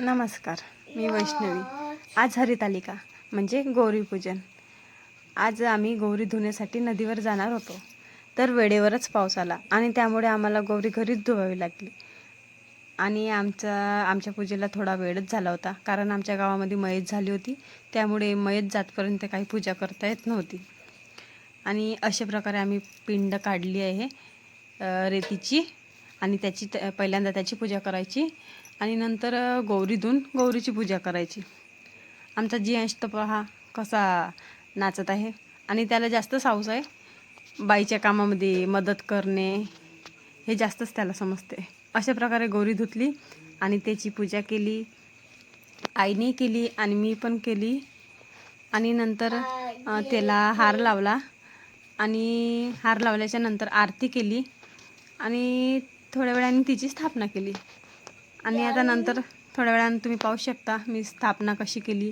नमस्कार, मी वैष्णवी। आज हरितालिका म्हणजे गौरीपूजन। आज आम्ही गौरी धुण्यासाठी नदीवर जाणार होतो, तर वेळेवरच पाऊस आला आणि त्यामुळे आम्हाला गौरी घरीच धुवावी लागली। आणि आमच्या पूजेला थोडा वेळच झाला होता, कारण आमच्या गावामध्ये मयत झाली होती, त्यामुळे मयत जातपर्यंत काही पूजा करता येत नव्हती। आणि अशा प्रकारे आम्ही पिंड काढली आहे रेतीची, आणि पहिल्यांदा त्याची पूजा करायची आणि नंतर गौरी धुवून गौरीची पूजा करायची। आमचा जियांश तर पहा कसा नाचत आहे, आणि त्याला जास्तच हौस आहे बाईच्या कामामध्ये मदत करणे, हे जास्तच त्याला समजते। अशा प्रकारे गौरी धुतली आणि त्याची पूजा केली, आईने केली आणि मी पण केली। आणि नंतर त्याला हार लावला, आणि हार लावल्याच्या नंतर आरती केली आणि थोड्या वेळाने तिची स्थापना केली। आणि आता नंतर थोड्या वेळाने तुम्ही पाहू शकता मी स्थापना कशी केली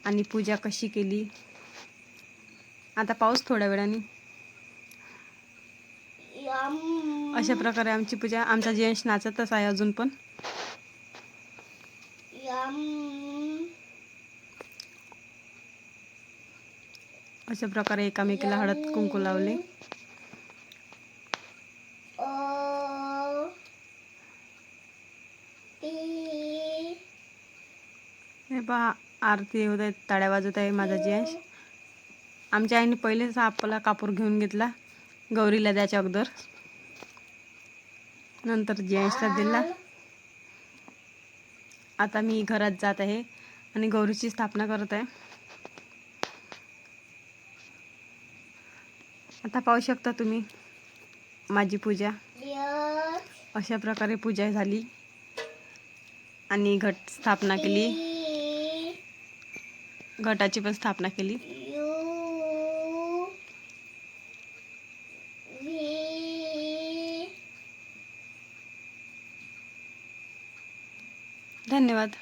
आणि पूजा कशी केली। आता पाऊस थोड्या वेळाने। अशा प्रकारे आमची पूजा, आमचा जेंट्स नाचतच आहे अजून पण। अशा प्रकारे एकामेकीला हळद कुंकू लावले। हे पहा आरती होत आहे, टाळ्या वाजवत आहे माझा जेंट्स। आमच्या आईने पहिलेच आपला कापूर घेऊन घेतला गौरीला द्यायच्या अगोदर, नंतर जेंट्सला दिला। आता मी घरात जात आहे आणि गौरीची स्थापना करत आहे। आता पाहू शकता तुम्ही माझी पूजा। अशा प्रकारे पूजा झाली आणि घट स्थापना केली, घटाची पण स्थापना केली। धन्यवाद।